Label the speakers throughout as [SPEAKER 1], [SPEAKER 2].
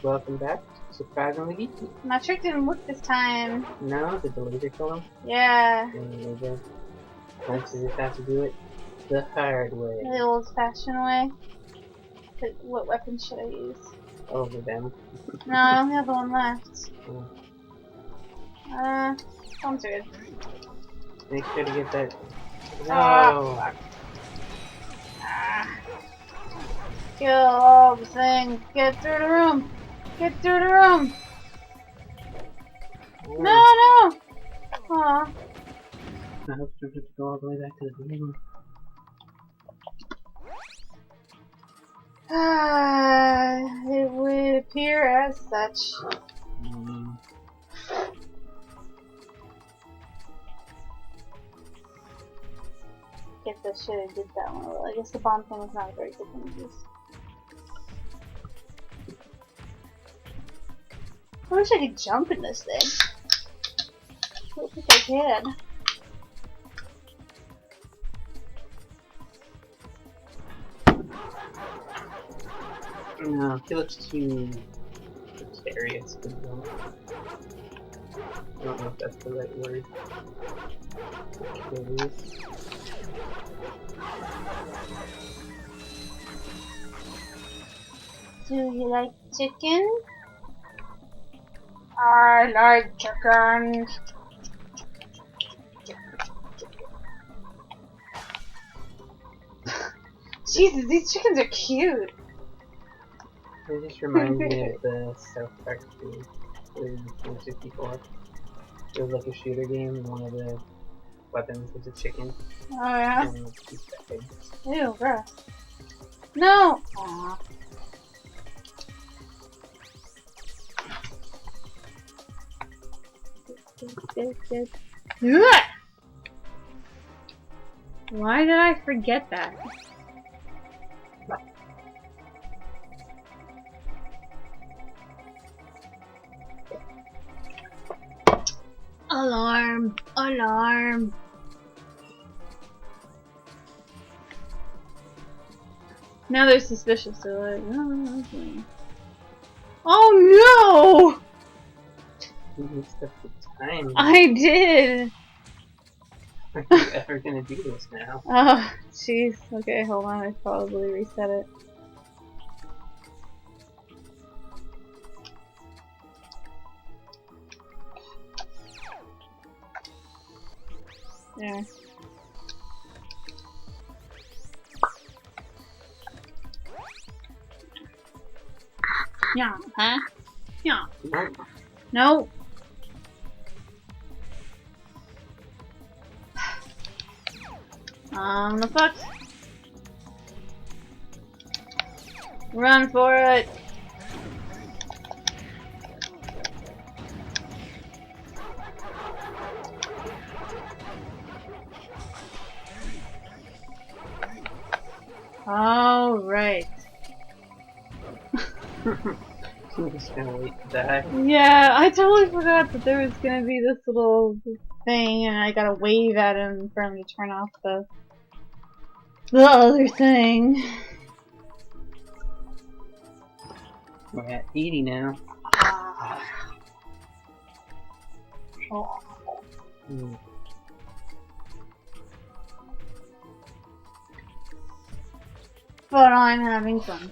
[SPEAKER 1] welcome back. Surprisingly geeky.
[SPEAKER 2] My trick didn't work this time.
[SPEAKER 1] No, did the laser kill him?
[SPEAKER 2] Yeah.
[SPEAKER 1] Let's just have to do it the hard way.
[SPEAKER 2] The old-fashioned way. But what weapon should I use?
[SPEAKER 1] Over them.
[SPEAKER 2] No, I only have the one left.
[SPEAKER 1] Oh.
[SPEAKER 2] Sounds good.
[SPEAKER 1] Make sure to get that. No!
[SPEAKER 2] Kill all the things. Get through the room. Get through the room.
[SPEAKER 1] Oh.
[SPEAKER 2] No, no. Aw.
[SPEAKER 1] I hope you have to go all the way back to the beginning.
[SPEAKER 2] It would appear as such. Get this shit and did that one. Well, I guess the bomb thing is not a very good thing to use. I wish I could jump in this thing. I don't think I can.
[SPEAKER 1] No, he looks too precarious to jump. I don't know if that's the right word. Precarious.
[SPEAKER 2] Do you like chicken? I like chicken. Jesus, these chickens are cute.
[SPEAKER 1] It just reminds me of the South Park game. It was in 64. It was like a shooter game, and one of the weapons was a chicken.
[SPEAKER 2] Oh yeah?
[SPEAKER 1] And it's big.
[SPEAKER 2] Ew, gross. No! Aww. Why did I forget that? Alarm! Alarm! Now they're suspicious. They're like, oh, okay. Oh no!
[SPEAKER 1] You messed up the time.
[SPEAKER 2] I did!
[SPEAKER 1] Are you ever gonna do this now?
[SPEAKER 2] Oh, jeez. Okay, hold on. I probably reset it. There. Yeah, huh? Yeah.
[SPEAKER 1] Nope.
[SPEAKER 2] No. The fuck? Run for it! All right.
[SPEAKER 1] I'm just gonna wait to die.
[SPEAKER 2] Yeah, I totally forgot that there was gonna be this little thing, and I gotta wave at him for him to turn off the other thing.
[SPEAKER 1] We're at 80 now.
[SPEAKER 2] Oh. But I'm having fun.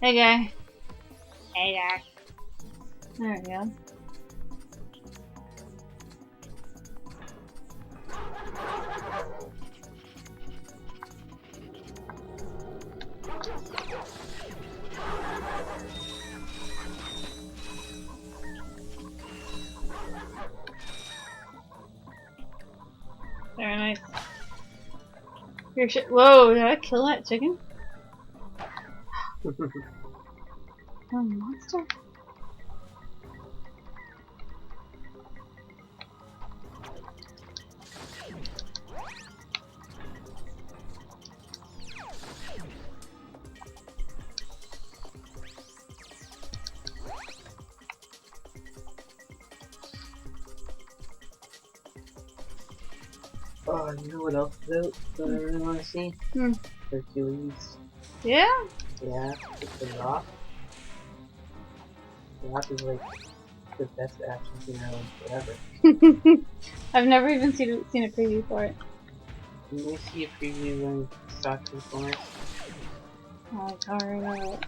[SPEAKER 2] Hey guy. Hey guy. There we go. Very nice. Here, shit. Whoa, did I kill that chicken? Oh, monster.
[SPEAKER 1] Oh, you know what else is out that I really want to see?
[SPEAKER 2] Hmm.
[SPEAKER 1] Hercules.
[SPEAKER 2] Yeah?
[SPEAKER 1] Yeah, it's The Rock. The Rock is like the best action hero forever.
[SPEAKER 2] I've never even seen a preview for it.
[SPEAKER 1] Didn't you see a preview when he saw Transformers?
[SPEAKER 2] Oh, I can't remember it.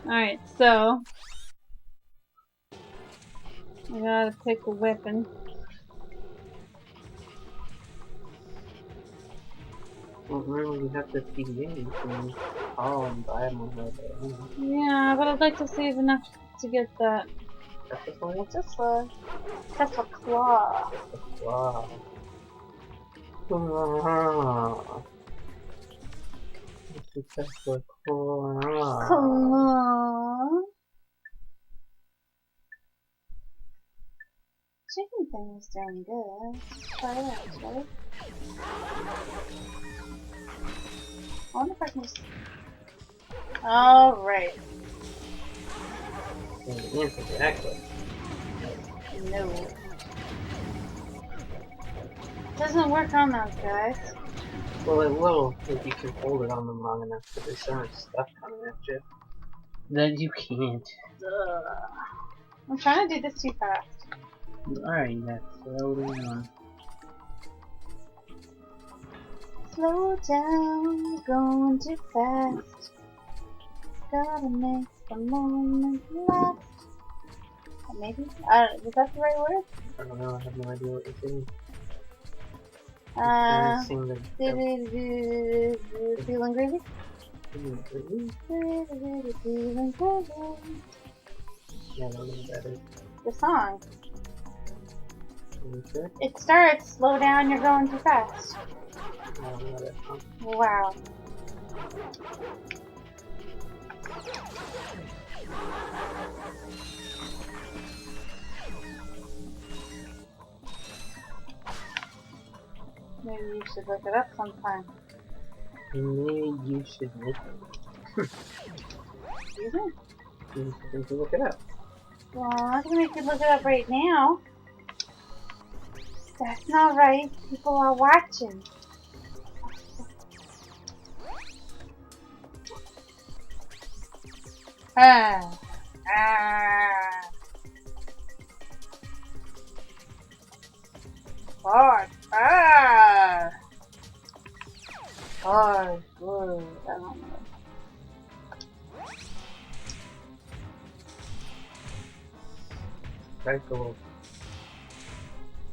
[SPEAKER 2] Alright, so I gotta pick a weapon.
[SPEAKER 1] Well, remember we have the PDA. You can call and buy them on the
[SPEAKER 2] Yeah, but I'd like to save enough to get that
[SPEAKER 1] Tesla.
[SPEAKER 2] Tesla Claw.
[SPEAKER 1] Wow. Wow. It's the Tesla Claw.
[SPEAKER 2] Claw. Chicken thing is doing good. Try it out, shall we? I wonder if I can just... Alright.
[SPEAKER 1] And the answer to that question.
[SPEAKER 2] No. Doesn't work on those guys.
[SPEAKER 1] Well, it will if you can hold it on them long enough, but there's so much stuff coming at you that you can't.
[SPEAKER 2] Ugh. I'm trying to do this too fast.
[SPEAKER 1] Alright, that's slow down.
[SPEAKER 2] Slow down, you're going too fast. Gotta make the moment last. Maybe? Was that the right word?
[SPEAKER 1] I don't know, I have no idea what you're saying. Sing the
[SPEAKER 2] Feeling groovy?
[SPEAKER 1] Feeling
[SPEAKER 2] Feeling groovy.
[SPEAKER 1] Yeah, I don't know what that is.
[SPEAKER 2] The song.
[SPEAKER 1] Are you sure?
[SPEAKER 2] It starts, slow down, you're going too fast.
[SPEAKER 1] I don't know that song.
[SPEAKER 2] Wow. Maybe you should look it up sometime.
[SPEAKER 1] Maybe you should make it.
[SPEAKER 2] Excuse me?
[SPEAKER 1] You should look it up.
[SPEAKER 2] Well, I'm not gonna make you look it up right now. That's not right. People are watching. Ah. Ah. Hard. Ah. Hard. Good. I don't know.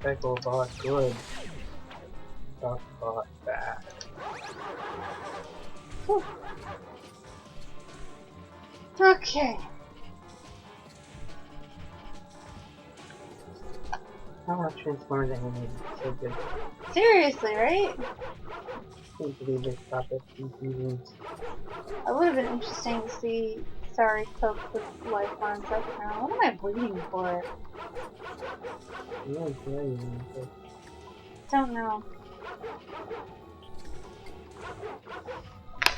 [SPEAKER 1] Cycle bot good. Bot bad.
[SPEAKER 2] Whew. Okay.
[SPEAKER 1] How much Transformers animated? So good.
[SPEAKER 2] Seriously, right?
[SPEAKER 1] I can't believe they stopped at 2 seasons.
[SPEAKER 2] It would have been interesting to see Sorry Coke with life on second now. What am I waiting for?
[SPEAKER 1] Yeah, it's very good.
[SPEAKER 2] Don't know.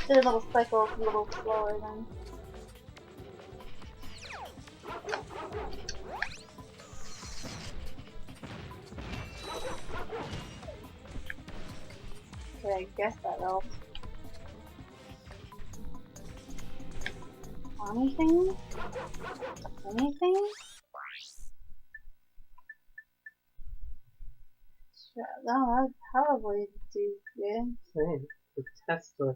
[SPEAKER 2] Their little cycle is a little slower than. Okay, I guess that helps. Anything? Anything? Sure. No, that'd probably do good.
[SPEAKER 1] Right. The Tesla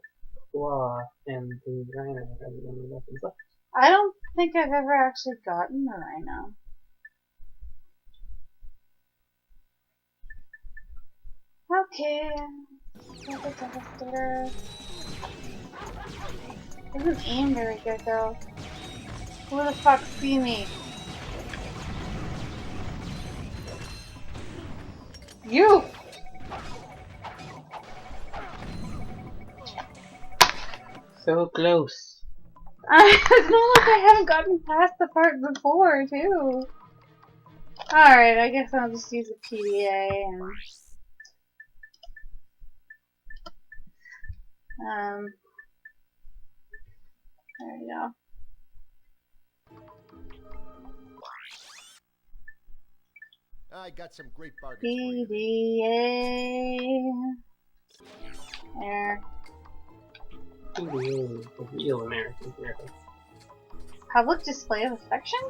[SPEAKER 1] Claw and the Rhino are the only weapons left.
[SPEAKER 2] I don't think I've ever actually gotten the Rhino. Okay. Devastator. Doesn't aim very good though. Who the fuck see me? You!
[SPEAKER 1] So close.
[SPEAKER 2] It's not like I haven't gotten past the part before, too. Alright, I guess I'll just use a PDA and... there we go.
[SPEAKER 3] I got some great bargains for you.
[SPEAKER 2] PDA. There.
[SPEAKER 1] PDA is a real American hero.
[SPEAKER 2] Public display of affection?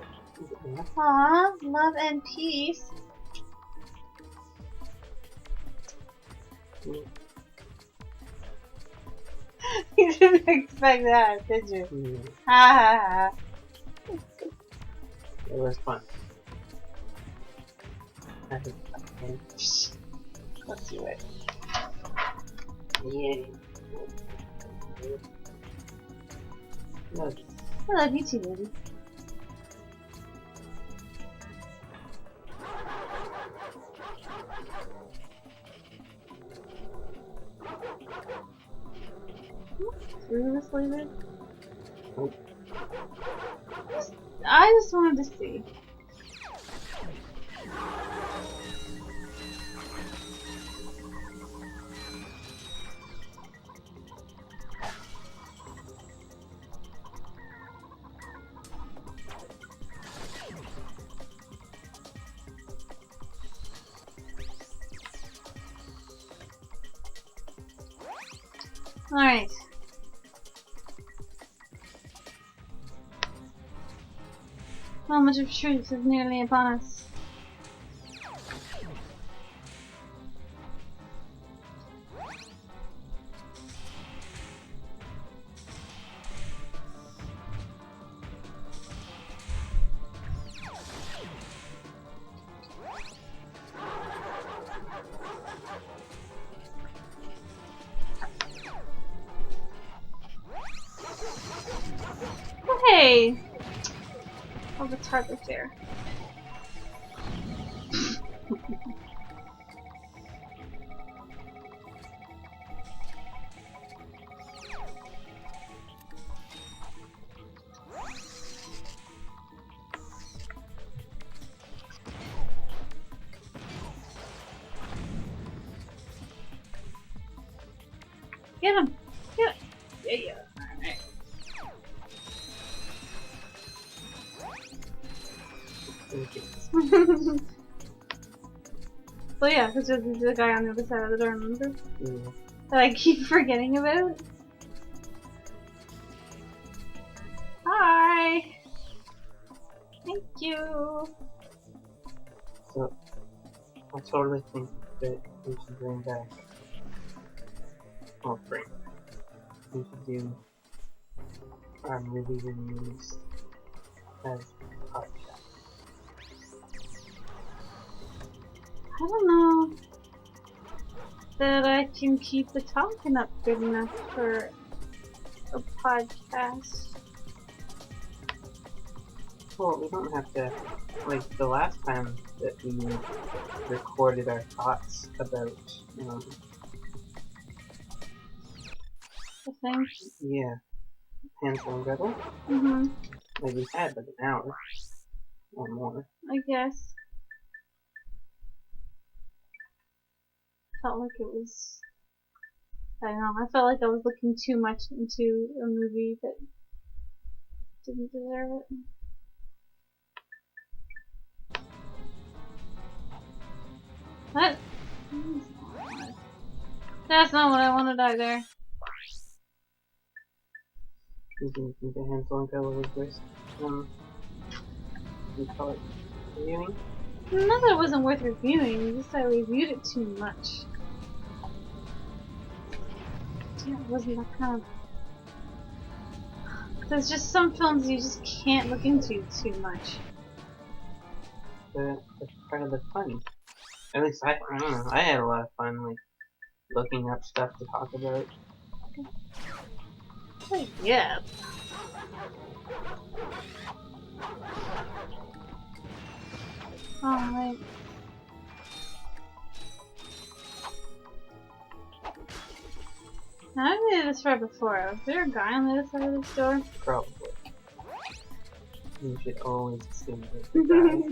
[SPEAKER 1] Yeah.
[SPEAKER 2] Aw, love and peace.
[SPEAKER 1] Mm.
[SPEAKER 2] You didn't expect that, did you?
[SPEAKER 1] Mm.
[SPEAKER 2] Ha ha ha.
[SPEAKER 1] It was fun. I think okay.
[SPEAKER 2] Let's do it.
[SPEAKER 1] Yeah. No,
[SPEAKER 2] I love you too, baby. Through this later?
[SPEAKER 1] Nope.
[SPEAKER 2] I just wanted to see. Alright. Moment of truth is nearly upon us. Hey! Oh, the target there. Get him! Get him! Yeah. Alright. So yeah, because there's the guy on the other side of the door, remember?
[SPEAKER 1] Yeah.
[SPEAKER 2] That I keep forgetting about. Hi! Thank you!
[SPEAKER 1] So, I totally think that we should bring back. Well, we should do our movie reviews as a podcast.
[SPEAKER 2] I don't know that I can keep the talking up good enough for a podcast.
[SPEAKER 1] Well, we don't have to, like, the last time that we recorded our thoughts about,
[SPEAKER 2] I think.
[SPEAKER 1] yeah, Hansel and Gretel, like, we had like an hour or more.
[SPEAKER 2] I guess. Felt like it was. I don't know. I felt like I was looking too much into a movie that didn't deserve it. What? That's not what I wanted either.
[SPEAKER 1] You can think that Hansel and Gretel was worth, we call it reviewing.
[SPEAKER 2] Not that it wasn't worth reviewing, just I reviewed it too much. Yeah, it wasn't that kind of. There's just some films you just can't look into too much.
[SPEAKER 1] That's part of the fun. At least I don't know. I had a lot of fun, like, looking up stuff to talk about.
[SPEAKER 2] Oh, yeah. Alright. Now, I did this right before. Was there a guy on the other side of this door?
[SPEAKER 1] Probably. You should always assume there's a guy.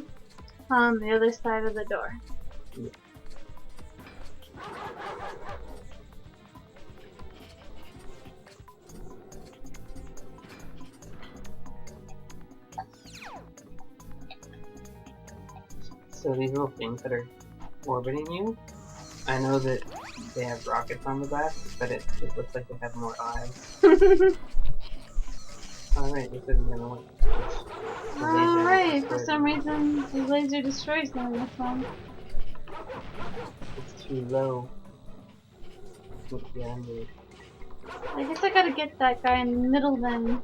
[SPEAKER 2] On the other side of the door.
[SPEAKER 1] Yeah. So these little things that are orbiting you, I know that they have rockets on the back, but it looks like they have more eyes. Alright, this isn't gonna work. The laser will
[SPEAKER 2] Alright, for
[SPEAKER 1] destroy
[SPEAKER 2] some
[SPEAKER 1] them.
[SPEAKER 2] reason the laser destroys them in this one.
[SPEAKER 1] It's too low. Can't get under it.
[SPEAKER 2] I guess I gotta get that guy in the middle then.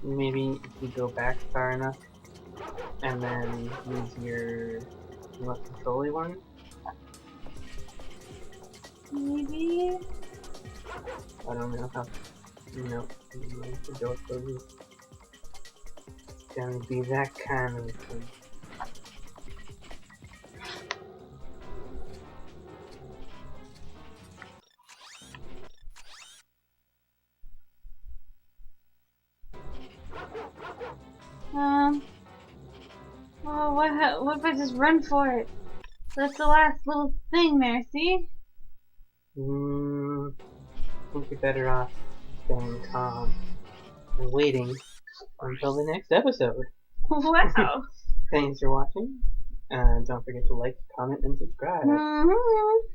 [SPEAKER 1] Maybe if you go back far enough, and then use your remote control one.
[SPEAKER 2] Maybe?
[SPEAKER 1] I don't know how. No, the door closes. It's gonna be that kind of thing.
[SPEAKER 2] Oh, what if I just run for it? That's the last little thing there, see?
[SPEAKER 1] I think you're better off staying calm and waiting until the next episode.
[SPEAKER 2] Wow.
[SPEAKER 1] Thanks for watching, and don't forget to like, comment, and subscribe.
[SPEAKER 2] Mm-hmm.